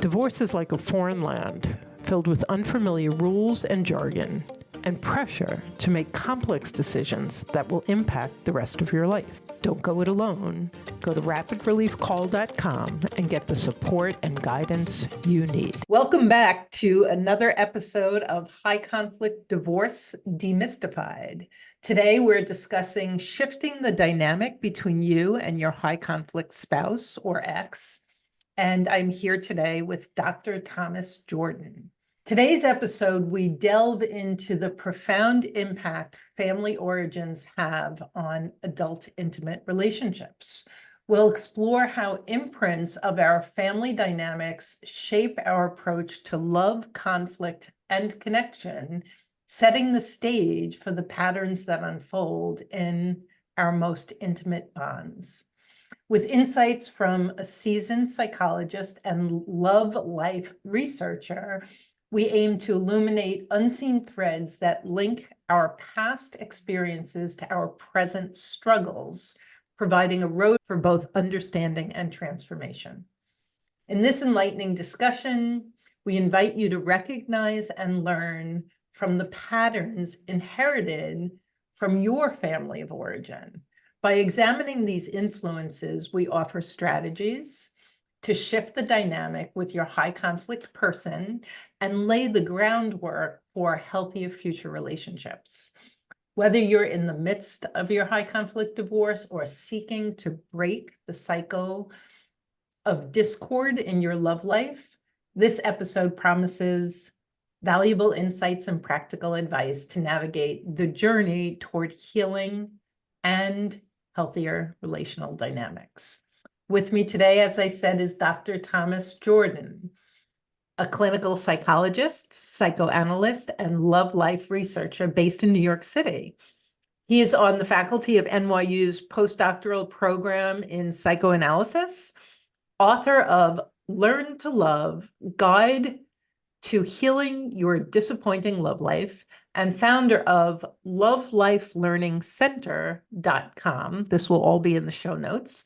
Divorce is like a foreign land filled with unfamiliar rules and jargon and pressure to make complex decisions that will impact the rest of your life. Don't go it alone. Go to rapidreliefcall.com and get the support and guidance you need. Welcome back to another episode of High Conflict Divorce Demystified. Today we're discussing shifting the dynamic between you and your high conflict spouse or ex. And I'm here today with Dr. Thomas Jordan. Today's episode, we delve into the profound impact family origins have on adult intimate relationships. We'll explore how imprints of our family dynamics shape our approach to love, conflict, and connection, setting the stage for the patterns that unfold in our most intimate bonds. With insights from a seasoned psychologist and love life researcher, we aim to illuminate unseen threads that link our past experiences to our present struggles, providing a road for both understanding and transformation. In this enlightening discussion, we invite you to recognize and learn from the patterns inherited from your family of origin. By examining these influences, we offer strategies to shift the dynamic with your high conflict person and lay the groundwork for healthier future relationships. Whether you're in the midst of your high conflict divorce or seeking to break the cycle of discord in your love life, this episode promises valuable insights and practical advice to navigate the journey toward healing and healthier relational dynamics. With me today, as I said, is Dr. Thomas Jordan, a clinical psychologist, psychoanalyst, and love life researcher based in New York City. He is on the faculty of NYU's Postdoctoral program in psychoanalysis, author of Learn to Love, Guide to Healing Your Disappointing Love Life, and founder of Lovelifelearningcenter.com. This will all be in the show notes.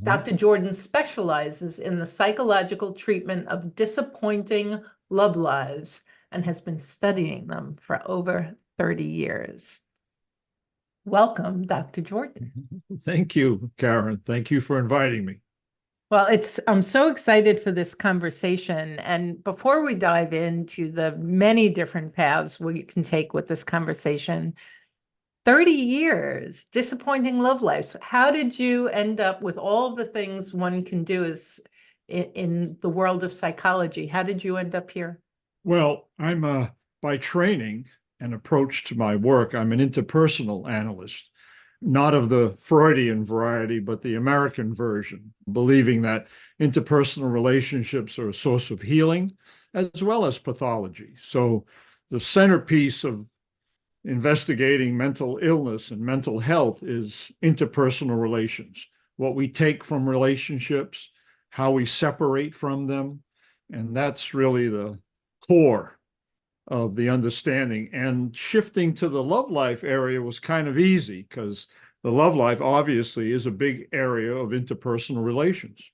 Dr. Jordan specializes in the psychological treatment of disappointing love lives and has been studying them for over 30 years. Welcome, Dr. Jordan. Thank you, Karen. Thank you for inviting me. Well, I'm so excited for this conversation. And before we dive into the many different paths we can take with this conversation, 30 years, disappointing love lives. How did you end up with all of the things one can do is in the world of psychology? How did you end up here? Well, I'm by training and approach to my work, I'm an interpersonal analyst. Not of the Freudian variety, but the American version, believing that interpersonal relationships are a source of healing as well as pathology. So the centerpiece of investigating mental illness and mental health is interpersonal relations, what we take from relationships, how we separate from them. And that's really the core of the understanding. And shifting to the love life area was kind of easy because the love life obviously is a big area of interpersonal relations.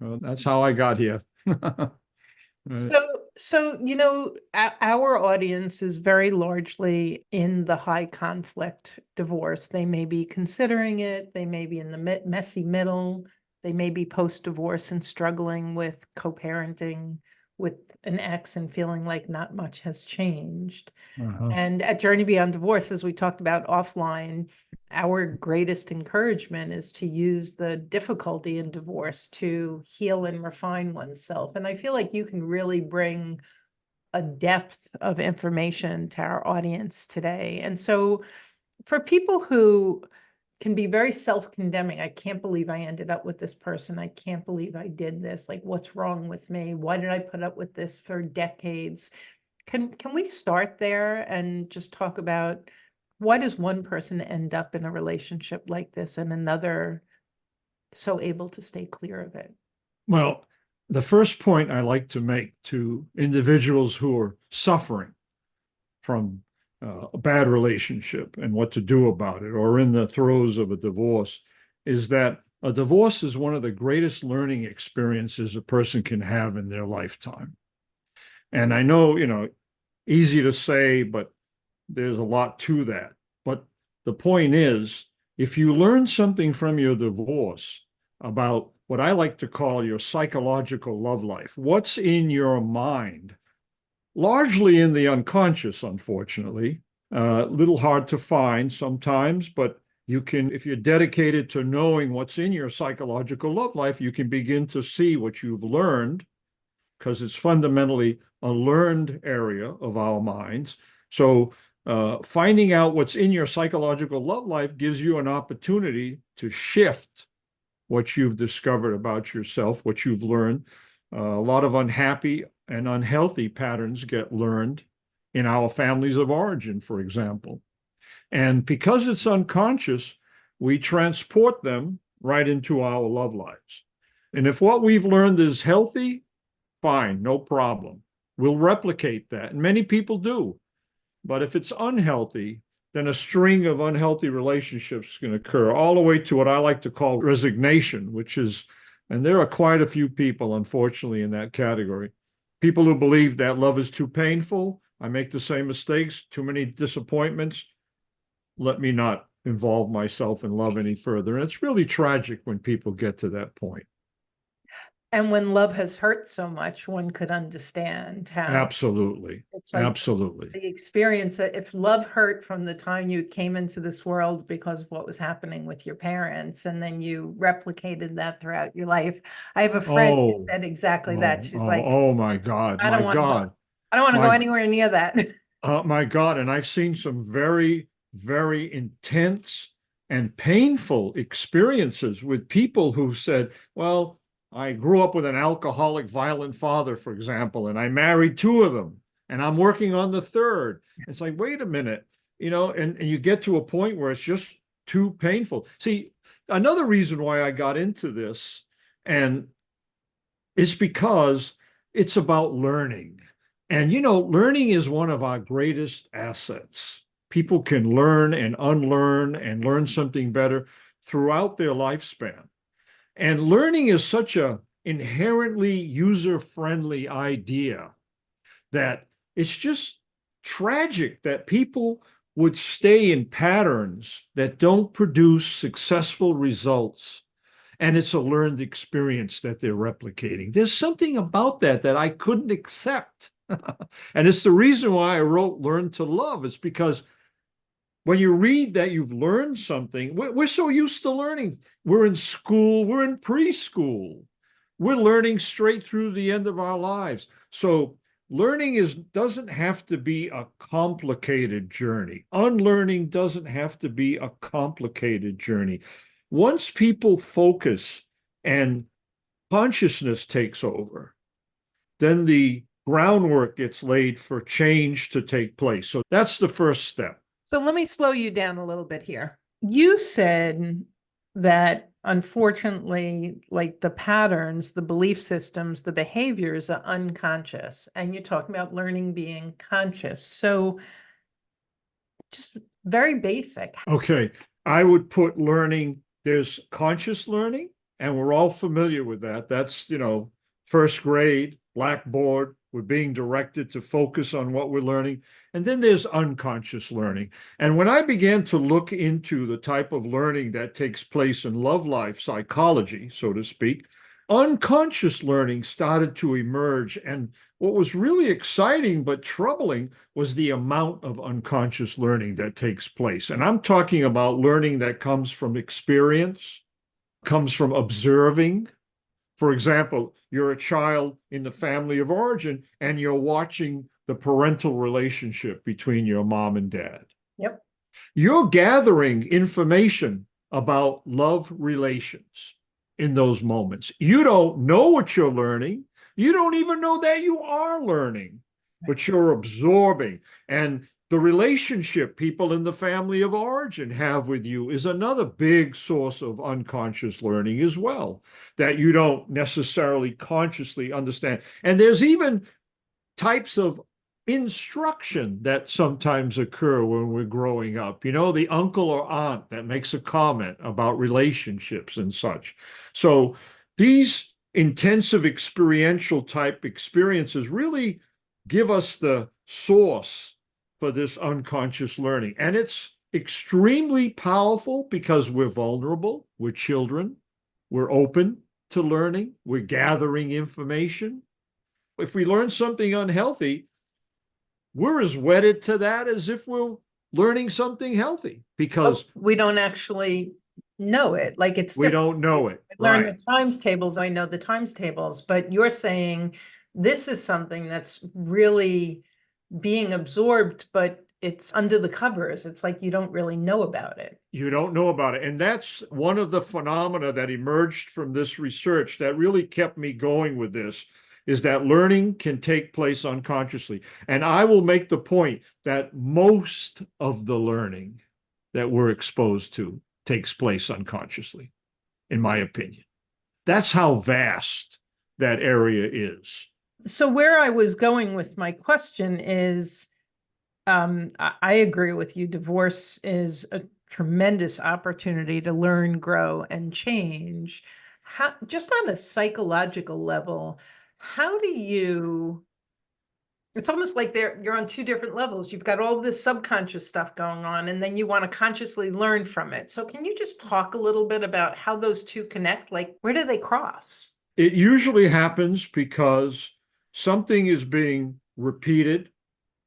That's how I got here. So our audience is very largely in the high conflict divorce. They may be considering it. They may be in the messy middle. They may be post-divorce and struggling with co-parenting with an ex and feeling like not much has changed. And at Journey Beyond Divorce, as we talked about offline, our greatest encouragement is to use the difficulty in divorce to heal and refine oneself. And I feel like you can really bring a depth of information to our audience today. And so for people who can be very self-condemning. I can't believe I ended up with this person. I can't believe I did this. Like, what's wrong with me? Why did I put up with this for decades? Can we start there and just talk about why does one person end up in a relationship like this and another so able to stay clear of it? Well, the first point I like to make to individuals who are suffering from a bad relationship and what to do about it, or in the throes of a divorce, is that A divorce is one of the greatest learning experiences a person can have in their lifetime. And I know, easy to say, but there's a lot to that. But the point is, if you learn something from your divorce about what I like to call your psychological love life, what's in your mind, largely in the unconscious, unfortunately, a little hard to find sometimes, but you can, if you're dedicated to knowing what's in your psychological love life, you can begin to see what you've learned, because it's fundamentally a learned area of our minds. So finding out what's in your psychological love life gives you an opportunity to shift what you've discovered about yourself, what you've learned. A lot of unhappy and unhealthy patterns get learned in our families of origin, for example. And because it's unconscious, we transport them right into our love lives. And if what we've learned is healthy, fine, no problem. We'll replicate that. And many people do. But if it's unhealthy, then a string of unhealthy relationships can occur, all the way to what I like to call resignation, which is, and there are quite a few people, unfortunately, in that category. People who believe that love is too painful. I make the same mistakes, too many disappointments. Let me not involve myself in love any further. And it's really tragic when people get to that point. And when love has hurt so much, one could understand how Absolutely. it's like Absolutely. the experience that if love hurt from the time you came into this world because of what was happening with your parents, and then you replicated that throughout your life. I have a friend who said exactly that. She's like, oh my God, I don't want to, I don't want to go my, anywhere near that. my God. And I've seen some very, very intense and painful experiences with people who said, well, I grew up with an alcoholic, violent father, for example, and I married two of them, and I'm working on the third. It's like, wait a minute, and you get to a point where it's just too painful. See, another reason why I got into this, and it's because it's about learning. And, learning is one of our greatest assets. People can learn and unlearn and learn something better throughout their lifespan. And learning is such a inherently user-friendly idea that it's just tragic that people would stay in patterns that don't produce successful results. And it's a learned experience that they're replicating. There's something about that I couldn't accept. And it's the reason why I wrote Learn to Love. It's because when you read that you've learned something, we're so used to learning. We're in school, we're in preschool. We're learning straight through the end of our lives. So learning doesn't have to be a complicated journey. Unlearning doesn't have to be a complicated journey. Once people focus and consciousness takes over, then the groundwork gets laid for change to take place. So that's the first step. So let me slow you down a little bit here. You said that unfortunately, like the patterns, the belief systems, the behaviors are unconscious, and you're talking about learning being conscious. So just very basic. Okay. I would put learning, there's conscious learning, and we're all familiar with that. That's, first grade, blackboard, we're being directed to focus on what we're learning. And then there's unconscious learning. And when I began to look into the type of learning that takes place in love life psychology, so to speak, unconscious learning started to emerge. And what was really exciting but troubling was the amount of unconscious learning that takes place. And I'm talking about learning that comes from experience, comes from observing. For example, you're a child in the family of origin and you're watching the parental relationship between your mom and dad. Yep. You're gathering information about love relations in those moments. You don't know what you're learning. You don't even know that you are learning, but you're absorbing. And the relationship people in the family of origin have with you is another big source of unconscious learning as well, that you don't necessarily consciously understand. And there's even types of instruction that sometimes occur when we're growing up. You know, the uncle or aunt that makes a comment about relationships and such. So these intensive experiential type experiences really give us the source for this unconscious learning. And it's extremely powerful because we're vulnerable, we're children, we're open to learning, we're gathering information. If we learn something unhealthy, we're as wedded to that as if we're learning something healthy because we don't actually know it. Like it's we different. don't know it. I learn Right. the times tables. I know the times tables, but you're saying this is something that's really being absorbed, but it's under the covers. It's like you don't really know about it. You don't know about it. And that's one of the phenomena that emerged from this research that really kept me going with this, is that learning can take place unconsciously. And I will make the point that most of the learning that we're exposed to takes place unconsciously, in my opinion. That's how vast that area is. So where I was going with my question is, I agree with you. Divorce is a tremendous opportunity to learn, grow, and change. How, just on a psychological level, how do you, it's almost like you're on two different levels. You've got all this subconscious stuff going on, and then you want to consciously learn from it. So can you just talk a little bit about how those two connect? Like, where do they cross? It usually happens because something is being repeated,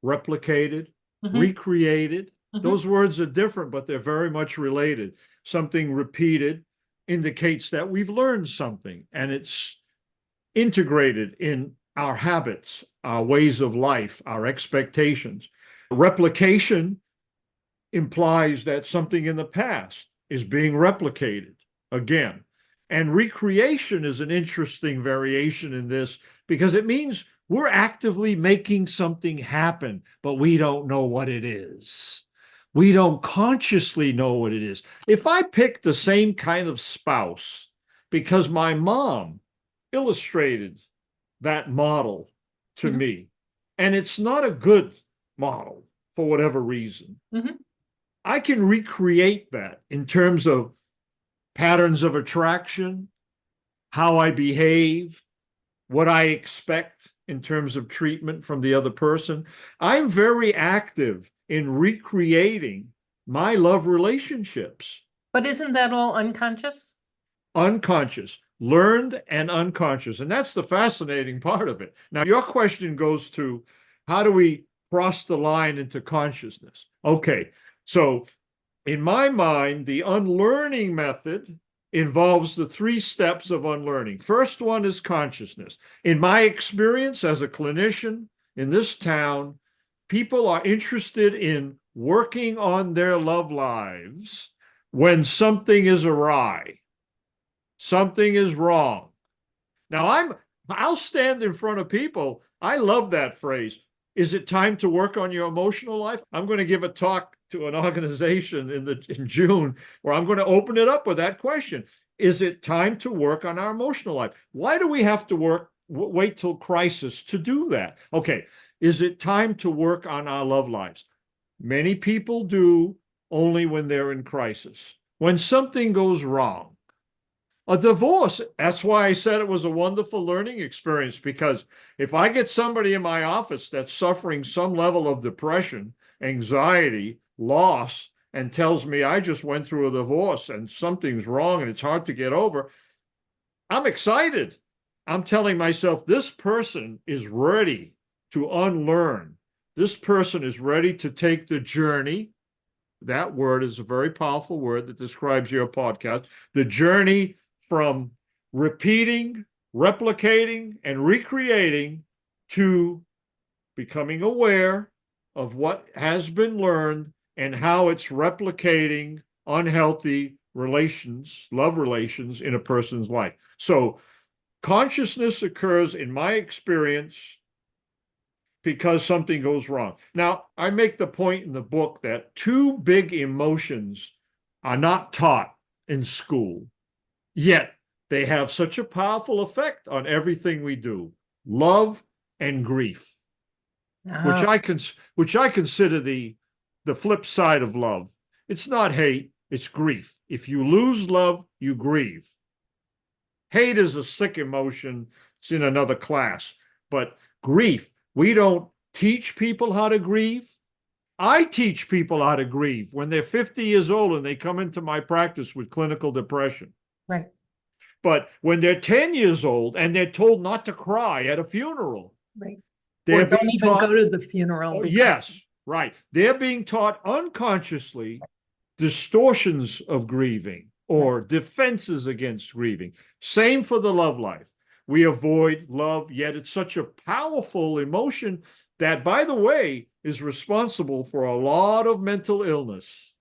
replicated, recreated. Those words are different, but they're very much related. Something repeated indicates that we've learned something and it's integrated in our habits, our ways of life, our expectations. Replication implies that something in the past is being replicated again. And recreation is an interesting variation in this because it means we're actively making something happen, but we don't know what it is. We don't consciously know what it is. If I pick the same kind of spouse because my mom illustrated that model to me, and it's not a good model for whatever reason, I can recreate that in terms of patterns of attraction, how I behave, what I expect in terms of treatment from the other person. I'm very active in recreating my love relationships. But isn't that all unconscious? Unconscious, learned and unconscious. And that's the fascinating part of it. Now, your question goes to how do we cross the line into consciousness? Okay, so in my mind, the unlearning method involves the three steps of unlearning. First one is consciousness. In my experience as a clinician in this town, people are interested in working on their love lives when something is awry, something is wrong. Now, I'll stand in front of people. I love that phrase. Is it time to work on your emotional life? I'm going to give a talk to an organization in June where I'm going to open it up with that question. Is it time to work on our emotional life? Why do we have to wait till crisis to do that? Okay, is it time to work on our love lives? Many people do only when they're in crisis. When something goes wrong, a divorce, that's why I said it was a wonderful learning experience, because if I get somebody in my office that's suffering some level of depression, anxiety, loss, and tells me I just went through a divorce and something's wrong and it's hard to get over, I'm excited. I'm telling myself, this person is ready to unlearn. This person is ready to take the journey. That word is a very powerful word that describes your podcast. The journey from repeating, replicating, and recreating to becoming aware of what has been learned and how it's replicating unhealthy relations, love relations in a person's life. So consciousness occurs, in my experience, because something goes wrong. Now, I make the point in the book that two big emotions are not taught in school, yet they have such a powerful effect on everything we do: love and grief. which Oh, I consider the flip side of love. It's not hate, it's grief. If you lose love, you grieve. Hate is a sick emotion. It's in another class. But grief, we don't teach people how to grieve. I teach people how to grieve when they're 50 years old and they come into my practice with clinical depression. right. But when they're 10 years old and they're told not to cry at a funeral, Right. Or they're don't being even taught, go to the funeral oh, because yes, right. They're being taught unconsciously distortions of grieving right. or defenses against grieving. Same for the love life. We avoid love, yet it's such a powerful emotion that, by the way, is responsible for a lot of mental illness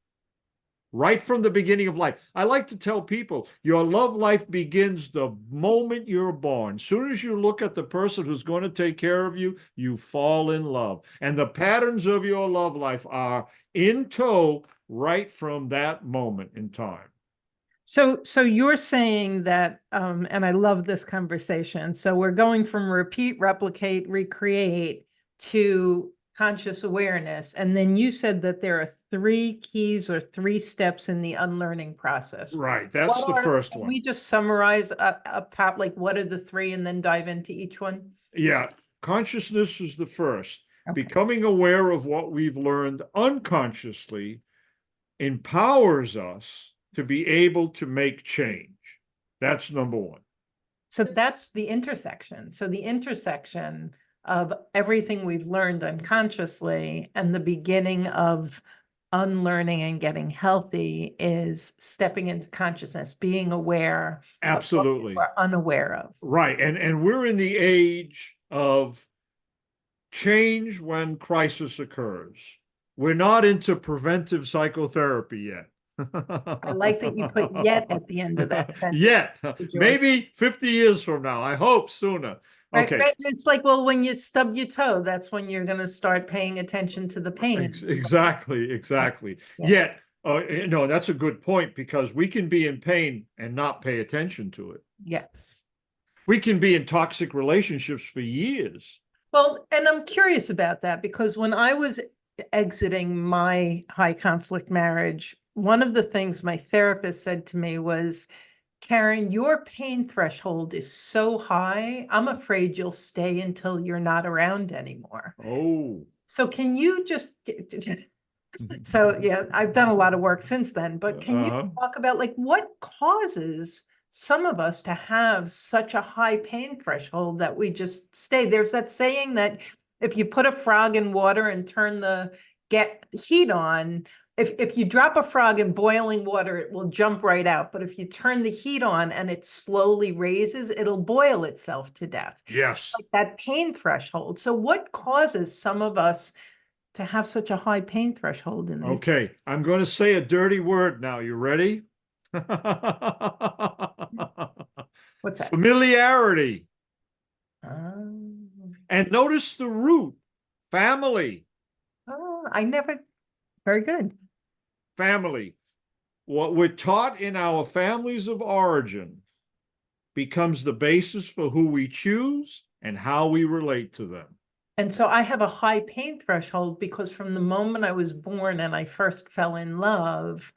right from the beginning of life. I like to tell people your love life begins the moment you're born. As soon as you look at the person who's going to take care of you, you fall in love. And the patterns of your love life are in tow right from that moment in time. So you're saying that, and I love this conversation. So we're going from repeat, replicate, recreate to conscious awareness. And then you said that there are 3 keys or 3 steps in the unlearning process. Right. That's the first Can one. we just summarize up top, like what are the 3 and then dive into each one? Yeah. Consciousness is the first. Okay. Becoming aware of what we've learned unconsciously empowers us to be able to make change. That's number one. So that's the intersection. So the intersection of everything we've learned unconsciously and the beginning of unlearning and getting healthy is stepping into consciousness, being aware of what Absolutely. we're unaware of. Right. And we're in the age of change when crisis occurs. We're not into preventive psychotherapy yet. I like that you put yet at the end of that sentence. Yet. George. Maybe 50 years from now. I hope sooner. Right, Okay. right. It's like, well, when you stub your toe, that's when you're going to start paying attention to the pain. Exactly. Exactly. Yeah. Yet, no, that's a good point because we can be in pain and not pay attention to it. Yes. We can be in toxic relationships for years. Well, and I'm curious about that because when I was exiting my high conflict marriage, one of the things my therapist said to me was, Karen, your pain threshold is so high, I'm afraid you'll stay until you're not around anymore. Oh. So can you just, so yeah, I've done a lot of work since then, but can you talk about like what causes some of us to have such a high pain threshold that we just stay? There's that saying that if you put a frog in water and turn the heat on, if you drop a frog in boiling water, it will jump right out. But if you turn the heat on and it slowly raises, it'll boil itself to death. Yes. Like that pain threshold. So what causes some of us to have such a high pain threshold in these? Okay, I'm going to say a dirty word now. You ready? What's that? Familiarity. Um, And notice the root. Family. oh, I never, very good. Family. What we're taught in our families of origin becomes the basis for who we choose and how we relate to them. And so I have a high pain threshold because from the moment I was born and I first fell in love,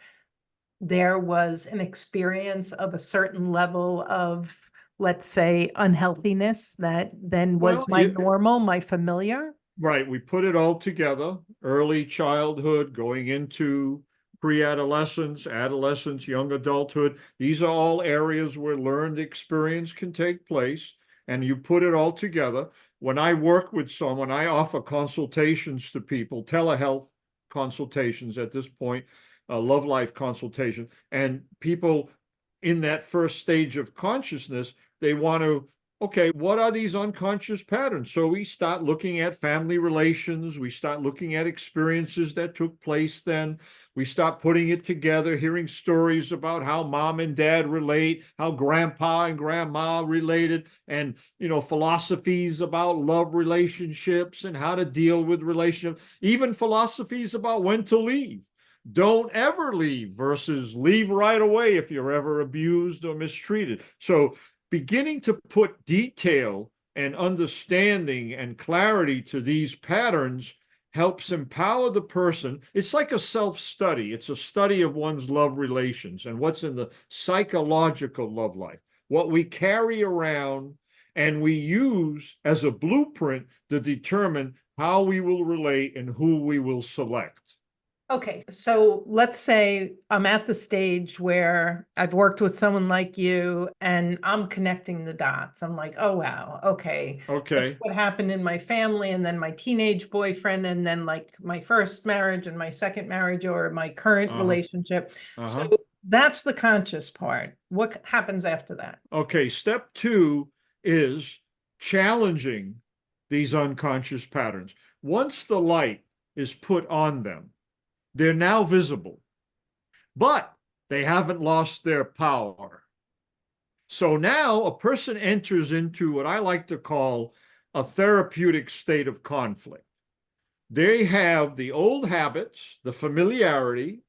there was an experience of a certain level of, let's say, unhealthiness that then was my normal, my familiar. Right. We put it all together, early childhood, going into pre-adolescence, adolescence, young adulthood. These are all areas where learned experience can take place, and you put it all together. When I work with someone, I offer consultations to people, telehealth consultations at this point, love life consultation, and people in that first stage of consciousness, they want to, okay, what are these unconscious patterns? So we start looking at family relations. We start looking at experiences that took place then. We start putting it together, hearing stories about how mom and dad relate, how grandpa and grandma related, and, philosophies about love relationships and how to deal with relationships, even philosophies about when to leave. Don't ever leave versus leave right away if you're ever abused or mistreated. So beginning to put detail and understanding and clarity to these patterns helps empower the person. It's like a self-study. It's a study of one's love relations and what's in the psychological love life, what we carry around and we use as a blueprint to determine how we will relate and who we will select. Okay, so let's say I'm at the stage where I've worked with someone like you and I'm connecting the dots. I'm like, oh, wow, okay. That's Okay. what happened in my family, and then my teenage boyfriend, and then like my first marriage and my second marriage or my current Uh-huh. relationship. So Uh-huh. that's the conscious part. What happens after that? Okay, step 2 is challenging these unconscious patterns. Once the light is put on them, they're now visible, but they haven't lost their power. So now a person enters into what I like to call a therapeutic state of conflict. They have the old habits, the familiarity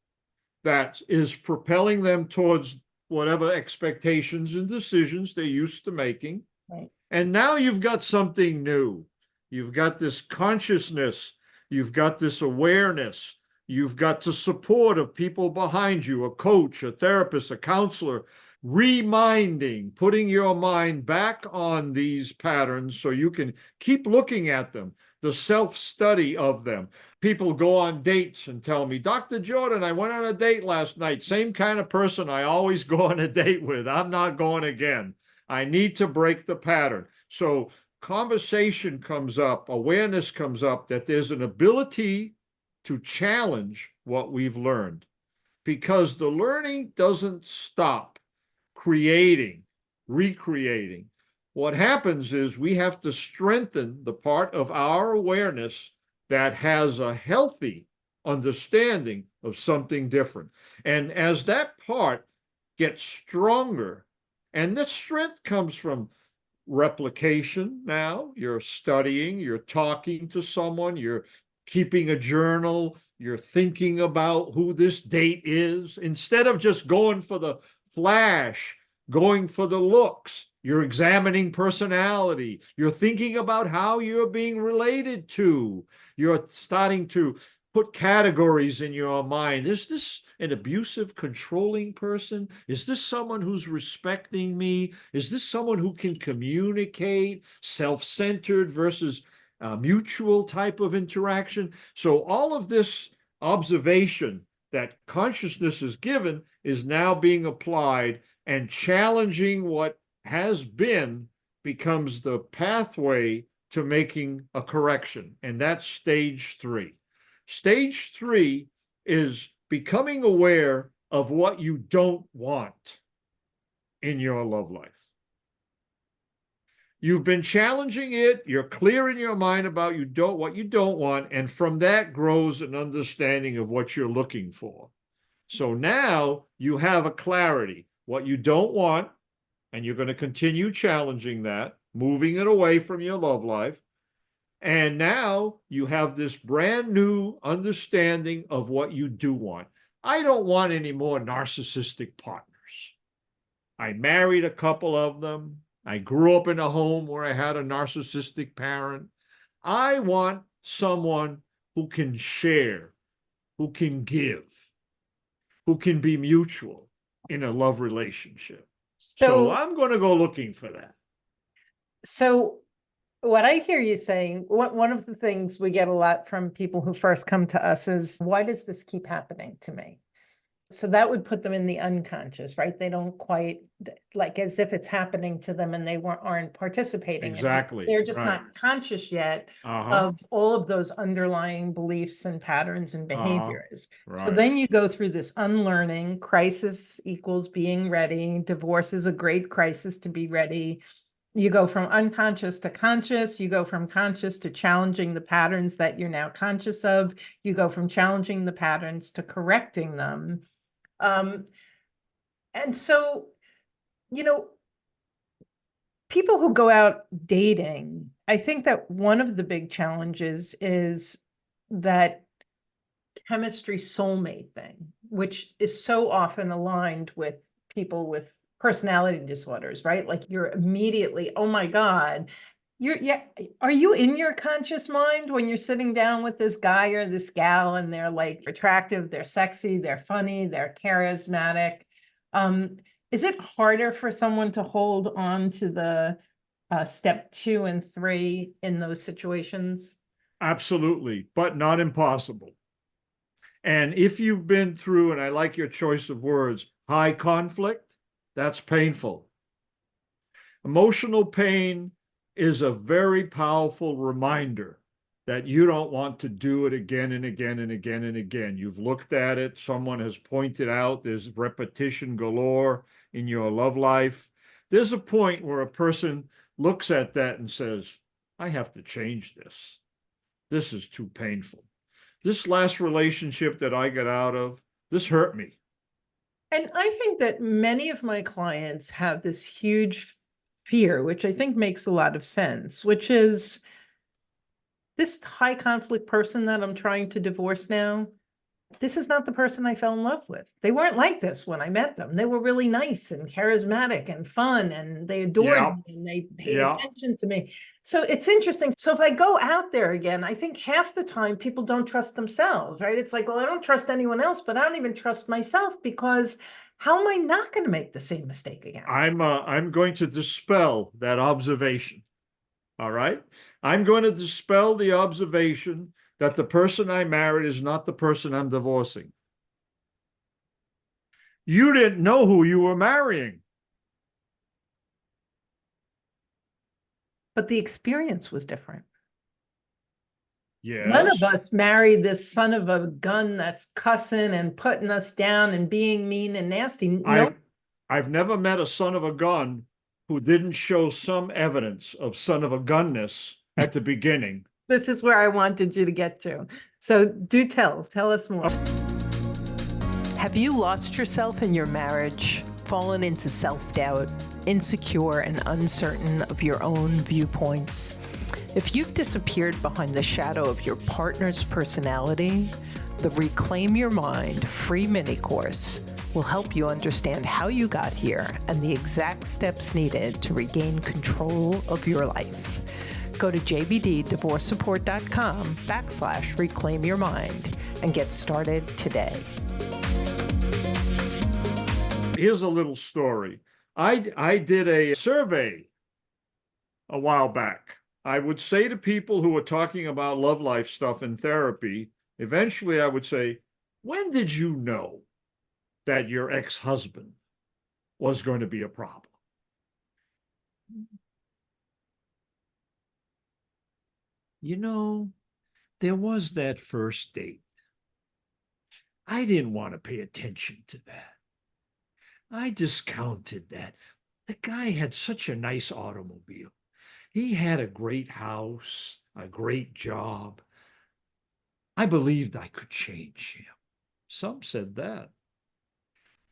that is propelling them towards whatever expectations and decisions they're used to making. Right. And now you've got something new. You've got this consciousness, you've got this awareness, you've got the support of people behind you, a coach, a therapist, a counselor, reminding, putting your mind back on these patterns so you can keep looking at them, the self-study of them. People go on dates and tell me, Dr. Jordan, I went on a date last night. Same kind of person I always go on a date with. I'm not going again. I need to break the pattern. So conversation comes up, awareness comes up that there's an ability to challenge what we've learned, because the learning doesn't stop creating, recreating. What happens is we have to strengthen the part of our awareness that has a healthy understanding of something different. And as that part gets stronger, and the strength comes from replication now. You're studying, you're talking to someone, you're keeping a journal, you're thinking about who this date is. Instead of just going for the flash, going for the looks, you're examining personality. You're thinking about how you're being related to. You're starting to put categories in your mind. Is this an abusive, controlling person? Is this someone who's respecting me? Is this someone who can communicate, self-centered versus a mutual type of interaction? So all of this observation that consciousness is given is now being applied, and challenging what has been becomes the pathway to making a correction. And that's stage 3. Stage 3 is becoming aware of what you don't want in your love life. You've been challenging it. You're clear in your mind about what you don't want. And from that grows an understanding of what you're looking for. So now you have a clarity, what you don't want, and you're going to continue challenging that, moving it away from your love life. And now you have this brand new understanding of what you do want. I don't want any more narcissistic partners. I married a couple of them. I grew up in a home where I had a narcissistic parent. I want someone who can share, who can give, who can be mutual in a love relationship. So So, I'm going to go looking for that. so what I hear you saying, one of the things we get a lot from people who first come to us is, why does this keep happening to me? So that would put them in the unconscious, right? They don't quite, like, as if it's happening to them and they aren't participating in it. Exactly. They're just Right. not conscious yet Uh-huh. of all of those underlying beliefs and patterns and Uh-huh. behaviors. So Right. then you go through this unlearning. Crisis equals being ready. Divorce is a great crisis to be ready. You go from unconscious to conscious. You go from conscious to challenging the patterns that you're now conscious of. You go from challenging the patterns to correcting them. And so, you know, people who go out dating, I think that one of the big challenges is that chemistry soulmate thing, which is so often aligned with people with personality disorders, right? Like you're immediately, oh my God, Are you in your conscious mind when you're sitting down with this guy or this gal and they're like attractive, they're sexy, they're funny, they're charismatic? Is it harder for someone to hold on to the step 2 and 3 in those situations? Absolutely, but not impossible. And if you've been through, and I like your choice of words, high conflict, that's painful. Emotional pain is a very powerful reminder that you don't want to do it again and again and again and again. You've looked at it, someone has pointed out there's repetition galore in your love life. There's a point where a person looks at that and says, I have to change this. This is too painful. This last relationship that I got out of, this hurt me. And I think that many of my clients have this huge fear, which I think makes a lot of sense, which is this high conflict person that I'm trying to divorce now, this is not the person I fell in love with. They weren't like this when I met them. They were really nice and charismatic and fun, and they adored Yeah, me and they paid yeah. attention to me. So it's interesting. So if I go out there again, I think half the time people don't trust themselves, right? It's like, well, I don't trust anyone else, but I don't even trust myself, because how am I not going to make the same mistake again? I'm going to dispel that observation. All right. I'm going to dispel the observation that the person I married is not the person I'm divorcing. You didn't know who you were marrying. But the experience was different. None of Yes. us married this son of a gun that's cussing and putting us down and being mean and nasty. No, I've never met a son of a gun who didn't show some evidence of son of a gunness at the beginning. this is where I wanted you to get to. So do tell us more. Have you lost yourself in your marriage, fallen into self-doubt, insecure and uncertain of your own viewpoints? If you've disappeared behind the shadow of your partner's personality, the Reclaim Your Mind free mini course will help you understand how you got here and the exact steps needed to regain control of your life. Go to jbddivorcesupport.com/reclaim your mind and get started today. Here's a little story. I did a survey a while back. I would say to people who were talking about love life stuff in therapy, eventually I would say, when did you know that your ex-husband was going to be a problem? You know, there was that first date. I didn't want to pay attention to that. I discounted that. The guy had such a nice automobile. He had a great house, a great job. I believed I could change him. Some said that.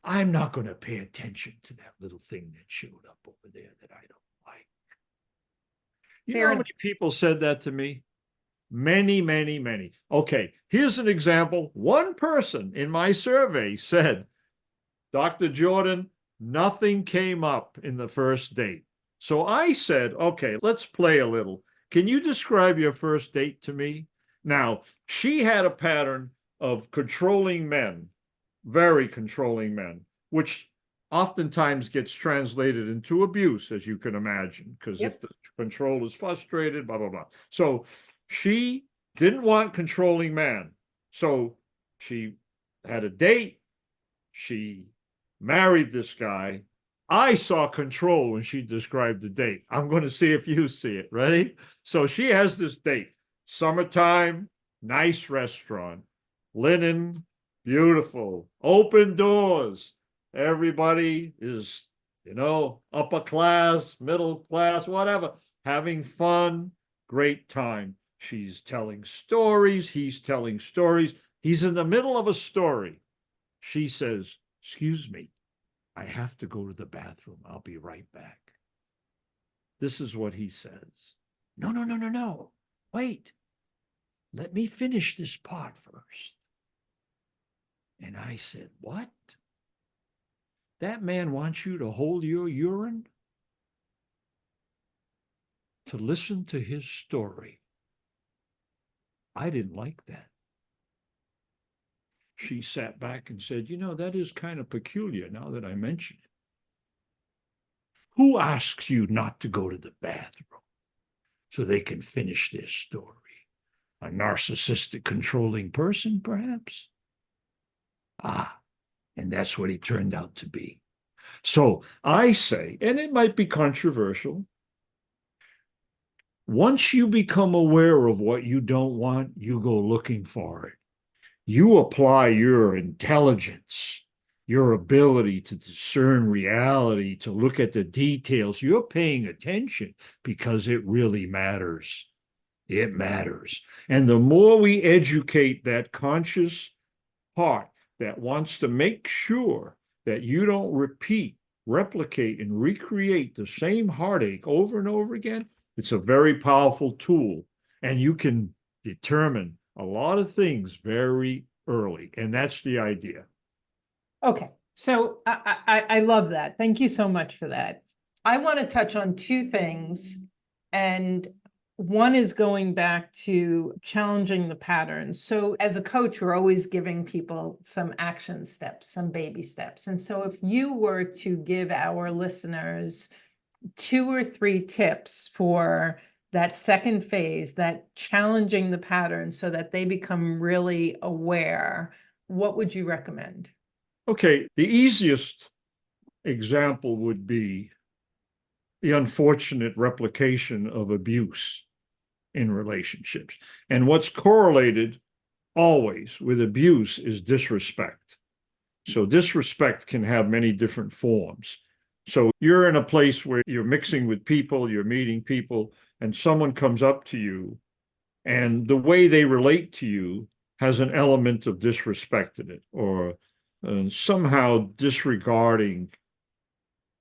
I'm not going to pay attention to that little thing that showed up over there that I don't like. You know how many people said that to me? Many, many, many. Okay, here's an example. One person in my survey said, Dr. Jordan, nothing came up in the first date. So I said, okay, let's play a little. Can you describe your first date to me? Now, she had a pattern of controlling men, very controlling men, which oftentimes gets translated into abuse, as you can imagine, because if the control is frustrated, blah, blah, blah. So she didn't want controlling men. So she had a date. She married this guy. I saw control when she described the date. I'm going to see if you see it. Ready? So she has this date. Summertime, nice restaurant, linen, beautiful, open doors. Everybody is, upper class, middle class, whatever, having fun, great time. She's telling stories. He's telling stories. He's in the middle of a story. She says, excuse me, I have to go to the bathroom. I'll be right back. This is what he says. No, no, no, no, no. Wait. Let me finish this part first. And I said, what? That man wants you to hold your urine? to listen to his story. I didn't like that. She sat back and said, that is kind of peculiar now that I mention it. Who asks you not to go to the bathroom so they can finish their story? A narcissistic, controlling person, perhaps? And that's what he turned out to be. So I say, and it might be controversial, once you become aware of what you don't want, you go looking for it. You apply your intelligence, your ability to discern reality, to look at the details. You're paying attention because it really matters. It matters. And the more we educate that conscious part that wants to make sure that you don't replicate, and recreate the same heartache over and over again, it's a very powerful tool. And you can determine a lot of things very early. And that's the idea. Okay. So I love that. Thank you so much for that. I want to touch on two things. And one is going back to challenging the patterns. So as a coach, we're always giving people some action steps, some baby steps. And so if you were to give our listeners 2 or 3 tips for that second phase, that challenging the pattern so that they become really aware, what would you recommend? Okay, the easiest example would be the unfortunate replication of abuse in relationships. And what's correlated always with abuse is disrespect. So disrespect can have many different forms. So you're in a place where you're mixing with people, you're meeting people, and someone comes up to you, and the way they relate to you has an element of disrespect in it, or somehow disregarding.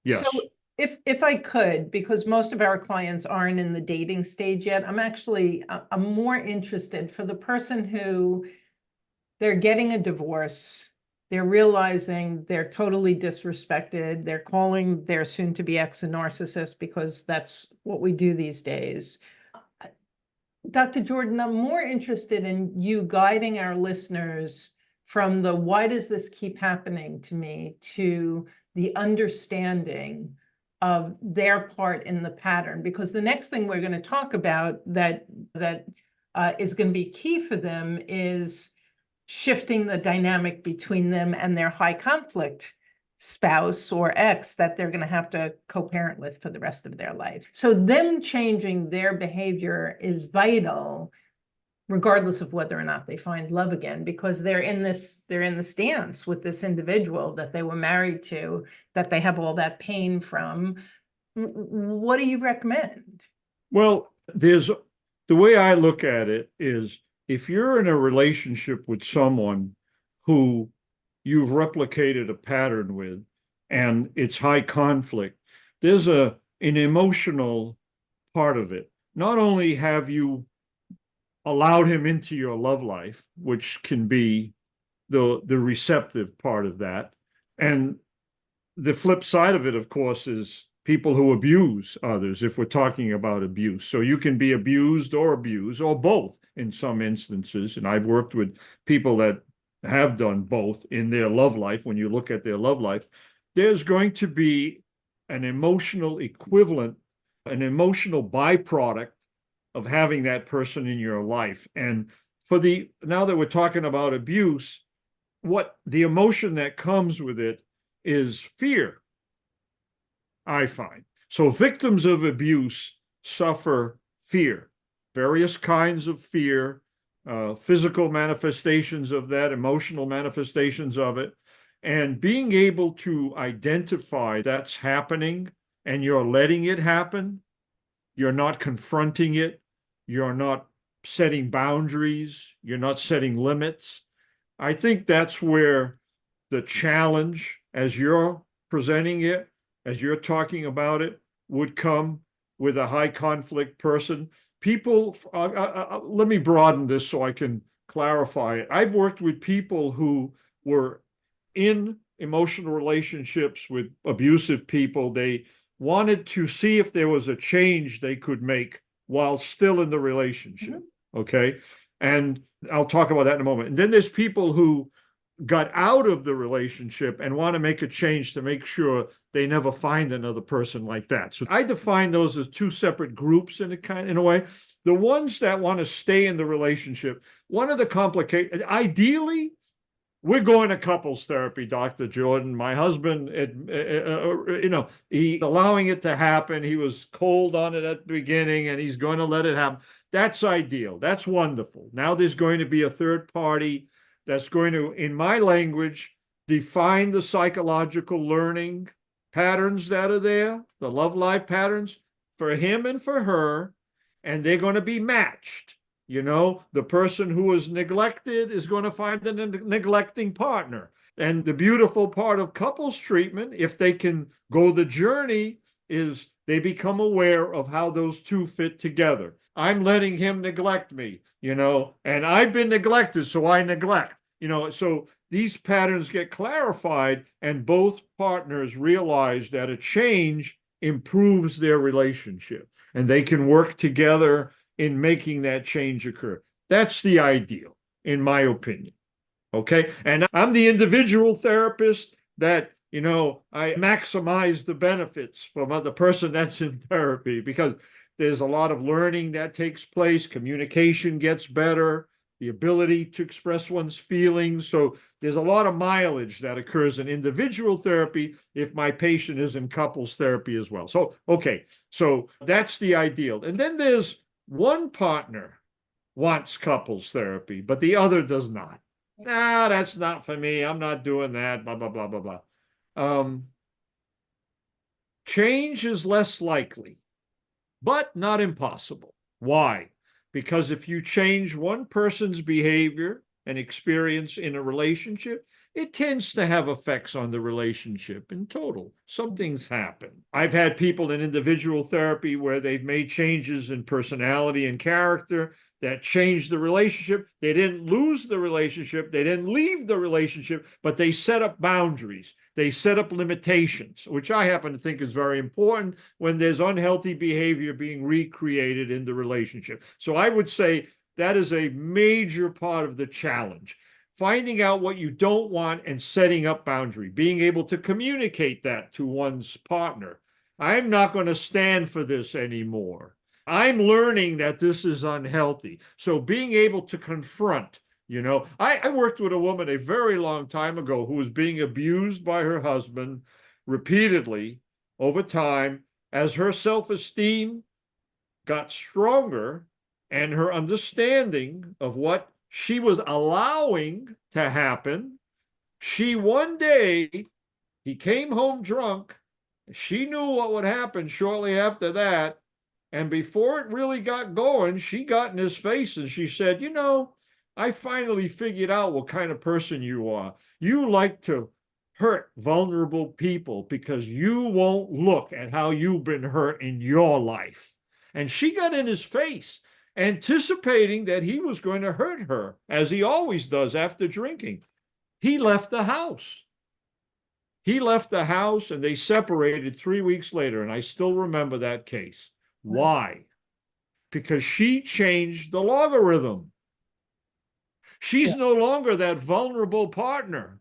Yes. So if I could, because most of our clients aren't in the dating stage yet, I'm more interested for the person who they're getting a divorce, they're realizing they're totally disrespected, they're calling their soon-to-be ex a narcissist because that's what we do these days. Dr. Jordan, I'm more interested in you guiding our listeners from the why does this keep happening to me to the understanding of their part in the pattern. Because the next thing we're going to talk about that is going to be key for them is shifting the dynamic between them and their high conflict spouse or ex that they're going to have to co-parent with for the rest of their life. So them changing their behavior is vital, regardless of whether or not they find love again, because they're in the stance with this individual that they were married to, that they have all that pain from. What do you recommend? Well, the way I look at it is, if you're in a relationship with someone who you've replicated a pattern with, and it's high conflict, there's an emotional part of it. Not only have you allowed him into your love life, which can be the receptive part of that, and the flip side of it, of course, is people who abuse others, if we're talking about abuse. So you can be abused or both in some instances. And I've worked with people that have done both in their love life. When you look at their love life, there's going to be an emotional equivalent, an emotional byproduct of having that person in your life. And now that we're talking about abuse, what the emotion that comes with it is fear, I find. So victims of abuse suffer fear, various kinds of fear, physical manifestations of that, emotional manifestations of it. And being able to identify that's happening and you're letting it happen, you're not confronting it, you're not setting boundaries, you're not setting limits. I think that's where the challenge, as you're presenting it, as you're talking about it, would come with a high conflict person. People, let me broaden this so I can clarify it. I've worked with people who were in emotional relationships with abusive people. They wanted to see if there was a change they could make while still in the relationship. Mm-hmm. Okay. And I'll talk about that in a moment. And then there's people who got out of the relationship and want to make a change to make sure they never find another person like that. So I define those as two separate groups in a way. The ones that want to stay in the relationship, one of the complicated, ideally, we're going to couples therapy, Dr. Jordan. My husband, he allowing it to happen. He was cold on it at the beginning, and he's going to let it happen. That's ideal. That's wonderful. Now there's going to be a third party that's going to, in my language, define the psychological learning patterns that are there, the love life patterns for him and for her, and they're going to be matched. The person who is neglected is going to find a neglecting partner. And the beautiful part of couples treatment, if they can go the journey, is they become aware of how those two fit together. I'm letting him neglect me, and I've been neglected, so I neglect. So these patterns get clarified, and both partners realize that a change improves their relationship, and they can work together in making that change occur. That's the ideal, in my opinion. Okay. And I'm the individual therapist that, I maximize the benefits from the person that's in therapy, because there's a lot of learning that takes place. Communication gets better, the ability to express one's feelings. So there's a lot of mileage that occurs in individual therapy if my patient is in couples therapy as well. So, okay. So that's the ideal. And then there's one partner wants couples therapy, but the other does not. Nah, that's not for me. I'm not doing that, blah, blah, blah, blah, blah. Change is less likely, but not impossible. Why? Because if you change one person's behavior and experience in a relationship, it tends to have effects on the relationship in total. Something's happened. I've had people in individual therapy where they've made changes in personality and character that changed the relationship. They didn't lose the relationship. They didn't leave the relationship, but they set up boundaries. They set up limitations, which I happen to think is very important when there's unhealthy behavior being recreated in the relationship. So I would say that is a major part of the challenge. Finding out what you don't want and setting up boundary, being able to communicate that to one's partner. I'm not going to stand for this anymore. I'm learning that this is unhealthy. So being able to confront, I worked with a woman a very long time ago who was being abused by her husband repeatedly over time. As her self-esteem got stronger and her understanding of what she was allowing to happen, one day, he came home drunk. She knew what would happen shortly after that. And before it really got going, she got in his face and she said, I finally figured out what kind of person you are. You like to hurt vulnerable people because you won't look at how you've been hurt in your life. And she got in his face, anticipating that he was going to hurt her, as he always does after drinking. He left the house. And they separated 3 weeks later. And I still remember that case. Why? Because she changed the logarithm. She's no longer that vulnerable partner.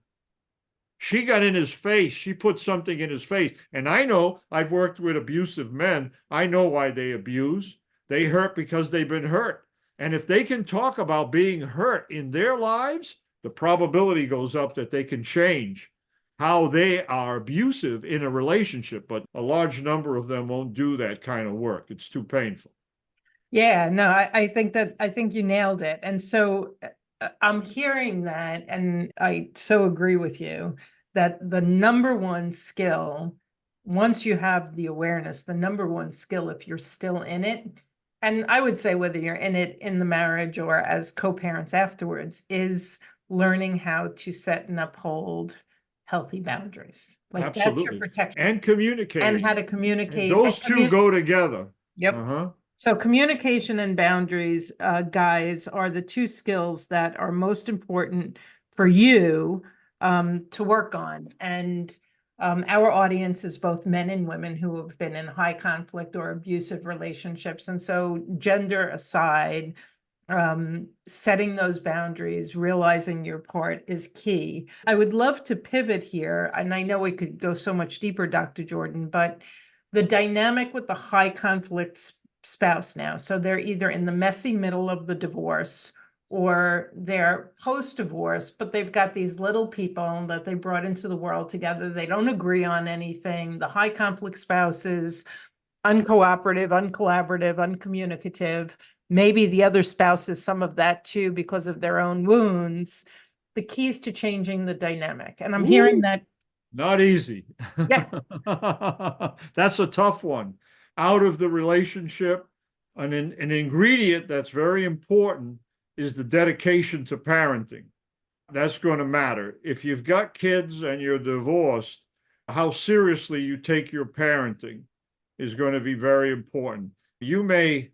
She got in his face. She put something in his face. And I know, I've worked with abusive men. I know why they abuse. They hurt because they've been hurt. And if they can talk about being hurt in their lives, the probability goes up that they can change how they are abusive in a relationship. But a large number of them won't do that kind of work. It's too painful. Yeah, no, I think you nailed it. And so I'm hearing that, and I so agree with you that the number one skill, once you have the awareness, the number one skill, if you're still in it, and I would say whether you're in it in the marriage or as co-parents afterwards, is learning how to set and uphold healthy boundaries. Like Absolutely. That's your protection. And communicate. And how to communicate. And those two go together. Yep. Uh-huh. So communication and boundaries, guys, are the two skills that are most important for you to work on. And Our audience is both men and women who have been in high conflict or abusive relationships. And so gender aside, setting those boundaries, realizing your part is key. I would love to pivot here, and I know we could go so much deeper, Dr. Jordan, but the dynamic with the high conflict spouse now. So they're either in the messy middle of the divorce or they're post-divorce, but they've got these little people that they brought into the world together. They don't agree on anything. The high conflict spouse is uncooperative, uncollaborative, uncommunicative. Maybe the other spouse is some of that too because of their own wounds. The keys to changing the dynamic. And I'm hearing that. Not easy. Yeah. That's a tough one. Out of the relationship, an ingredient that's very important is the dedication to parenting. That's going to matter. If you've got kids and you're divorced, how seriously you take your parenting is going to be very important. You may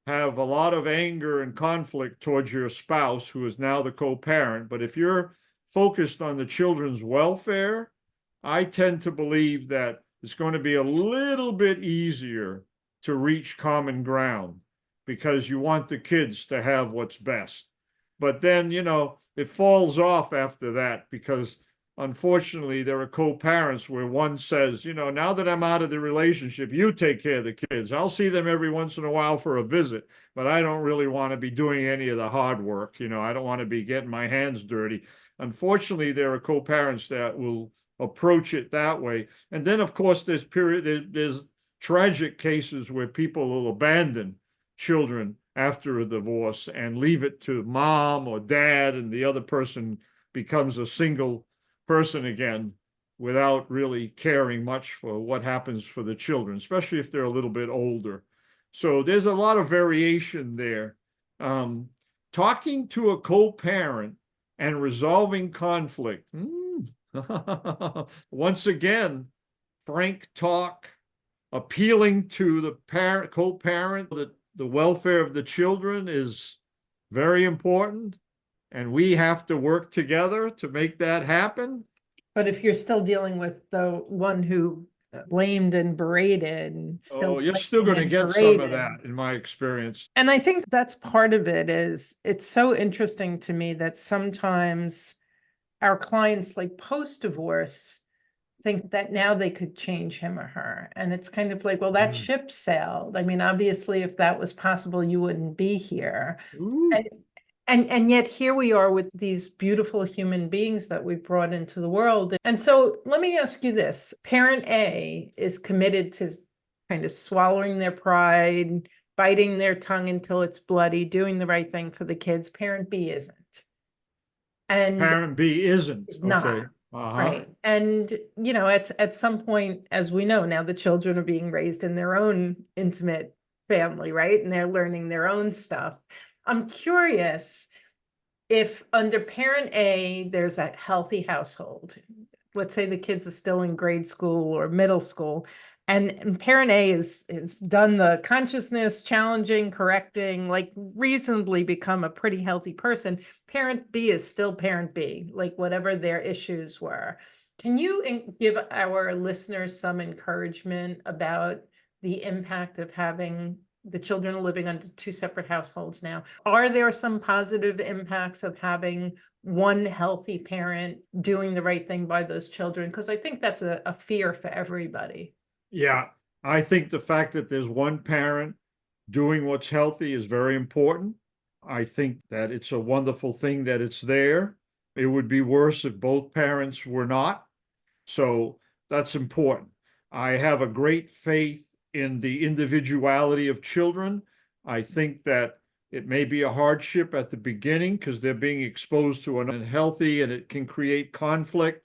have a lot of anger and conflict towards your spouse, who is now the co-parent, but if you're focused on the children's welfare, I tend to believe that it's going to be a little bit easier to reach common ground because you want the kids to have what's best. But then, it falls off after that because unfortunately there are co-parents where one says, now that I'm out of the relationship, you take care of the kids. I'll see them every once in a while for a visit, but I don't really want to be doing any of the hard work. I don't want to be getting my hands dirty. Unfortunately, there are co-parents that will approach it that way. And then, of course, there's tragic cases where people will abandon children after a divorce and leave it to mom or dad, and the other person becomes a single person again without really caring much for what happens for the children, especially if they're a little bit older. So there's a lot of variation there. Talking to a co-parent and resolving conflict. Once again, frank talk, appealing to the co-parent that the welfare of the children is very important, and we have to work together to make that happen. But if you're still dealing with the one who blamed and berated, you're still going to get some of that, in my experience. And I think that's part of it. Is it's so interesting to me that sometimes our clients, like post-divorce, think that now they could change him or her. And it's kind of like, well, that ship sailed. I mean, obviously, if that was possible, you wouldn't be here. And yet here we are with these beautiful human beings that we've brought into the world. And so let me ask you this. Parent A is committed to kind of swallowing their pride, biting their tongue until it's bloody, doing the right thing for the kids. Parent B isn't. And parent B isn't. Is not. Okay. Right. And, at some point, as we know now, the children are being raised in their own intimate family, right? And they're learning their own stuff. I'm curious if under parent A, there's a healthy household. Let's say the kids are still in grade school or middle school, and parent A is done the consciousness, challenging, correcting, like reasonably become a pretty healthy person. Parent B is still parent B, like whatever their issues were. Can you give our listeners some encouragement about the impact of having the children living under two separate households now? Are there some positive impacts of having one healthy parent doing the right thing by those children? Because I think that's a fear for everybody. Yeah, I think the fact that there's one parent doing what's healthy is very important. I think that it's a wonderful thing that it's there. It would be worse if both parents were not. So that's important. I have a great faith in the individuality of children. I think that it may be a hardship at the beginning because they're being exposed to an unhealthy and it can create conflict.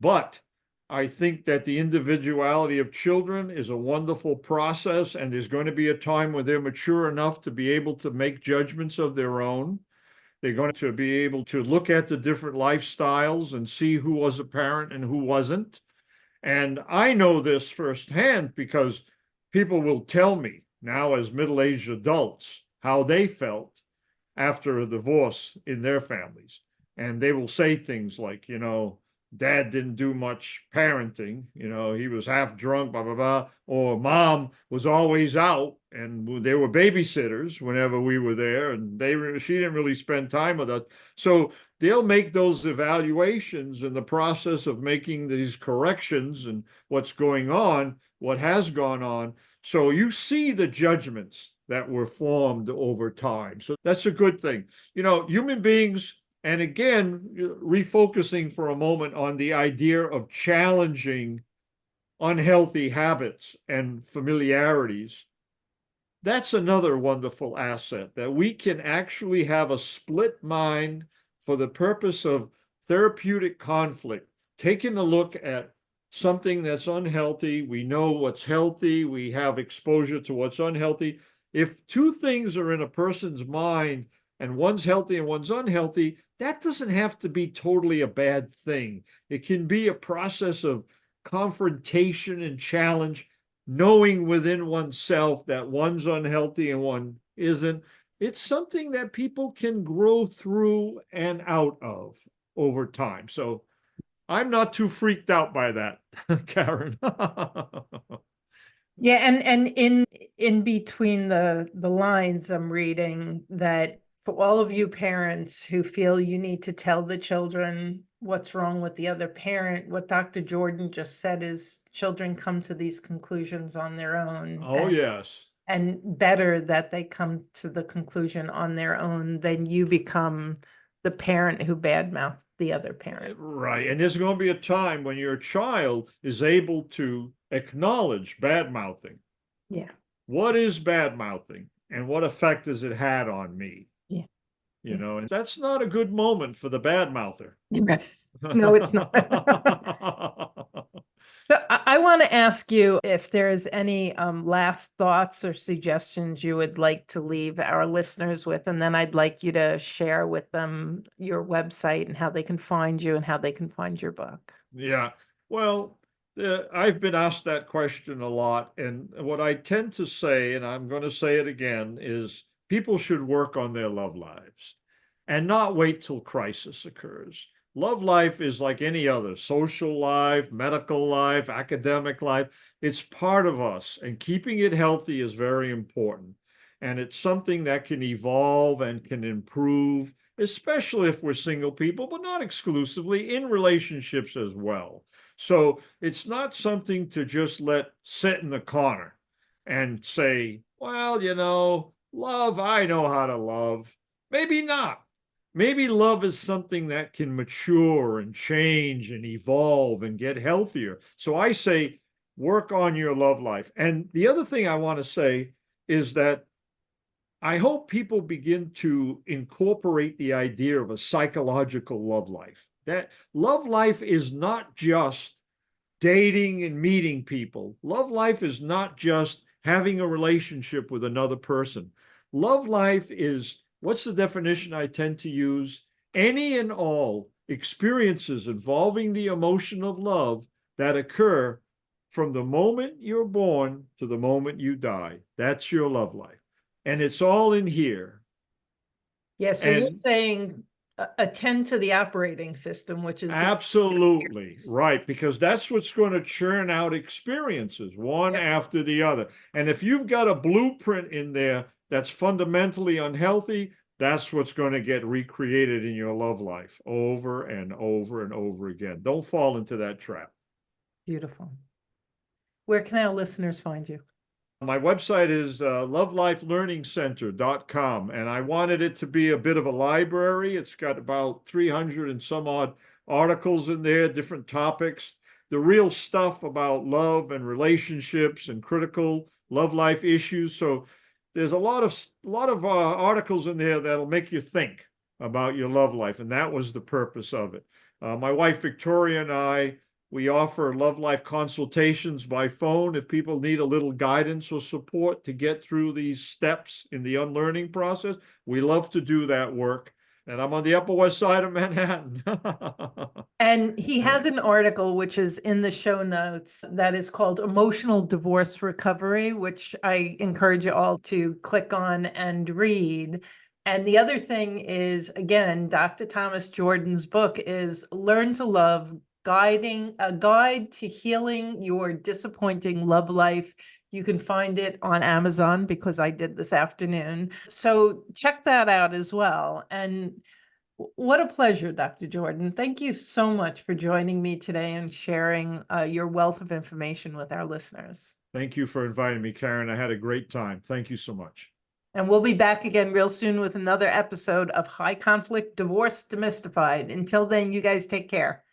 But I think that the individuality of children is a wonderful process, and there's going to be a time when they're mature enough to be able to make judgments of their own. They're going to be able to look at the different lifestyles and see who was a parent and who wasn't. And I know this firsthand because people will tell me now as middle-aged adults how they felt after a divorce in their families. And they will say things like, dad didn't do much parenting. He was half drunk, blah, blah, blah. Or mom was always out and they were babysitters whenever we were there. And she didn't really spend time with us. So they'll make those evaluations in the process of making these corrections and what's going on, what has gone on. So you see the judgments that were formed over time. So that's a good thing. Human beings, and again, refocusing for a moment on the idea of challenging unhealthy habits and familiarities, that's another wonderful asset, that we can actually have a split mind for the purpose of therapeutic conflict, taking a look at something that's unhealthy. We know what's healthy. We have exposure to what's unhealthy. If two things are in a person's mind and one's healthy and one's unhealthy, that doesn't have to be totally a bad thing. It can be a process of confrontation and challenge, knowing within oneself that one's unhealthy and one isn't. It's something that people can grow through and out of over time. So I'm not too freaked out by that, Karen. Yeah, and in between the lines, I'm reading that for all of you parents who feel you need to tell the children what's wrong with the other parent, what Dr. Jordan just said is children come to these conclusions on their own. Oh, yes. And better that they come to the conclusion on their own than you become the parent who badmouthed the other parent. Right. And there's going to be a time when your child is able to acknowledge bad mouthing. Yeah. What is bad mouthing and what effect has it had on me? Yeah. And that's not a good moment for the bad mouther. No, it's not. So I want to ask you if there's any last thoughts or suggestions you would like to leave our listeners with, and then I'd like you to share with them your website and how they can find you and how they can find your book. Yeah. Well, I've been asked that question a lot. And what I tend to say, and I'm going to say it again, is people should work on their love lives and not wait till crisis occurs. Love life is like any other social life, medical life, academic life. It's part of us, and keeping it healthy is very important. And it's something that can evolve and can improve, especially if we're single people, but not exclusively, in relationships as well. So it's not something to just let sit in the corner and say, well, love, I know how to love. Maybe not. Maybe love is something that can mature and change and evolve and get healthier. So I say, work on your love life. And the other thing I want to say is that I hope people begin to incorporate the idea of a psychological love life. That love life is not just dating and meeting people. Love life is not just having a relationship with another person. Love life is, what's the definition I tend to use? Any and all experiences involving the emotion of love that occur from the moment you're born to the moment you die. That's your love life. And it's all in here. Yeah, so you're saying attend to the operating system, which is absolutely right, because that's what's going to churn out experiences one after the other. And if you've got a blueprint in there that's fundamentally unhealthy, that's what's going to get recreated in your love life over and over and over again. Don't fall into that trap. Beautiful. Where can our listeners find you? My website is lovelifelearningcenter.com, and I wanted it to be a bit of a library. It's got about 300 and some odd articles in there, different topics, the real stuff about love and relationships and critical love life issues. So there's a lot of articles in there that'll make you think about your love life, and that was the purpose of it. My wife Victoria and we offer love life consultations by phone if people need a little guidance or support to get through these steps in the unlearning process. We love to do that work. And I'm on the Upper West Side of Manhattan. And he has an article, which is in the show notes, that is called Emotional Divorce Recovery, which I encourage you all to click on and read. And the other thing is, again, Dr. Thomas Jordan's book is Learn to Love, A Guide to Healing Your Disappointing Love Life. You can find it on Amazon because I did this afternoon. So check that out as well. And what a pleasure, Dr. Jordan. Thank you so much for joining me today and sharing your wealth of information with our listeners. Thank you for inviting me, Karen. I had a great time. Thank you so much. And we'll be back again real soon with another episode of High Conflict Divorce Demystified. Until then, you guys take care.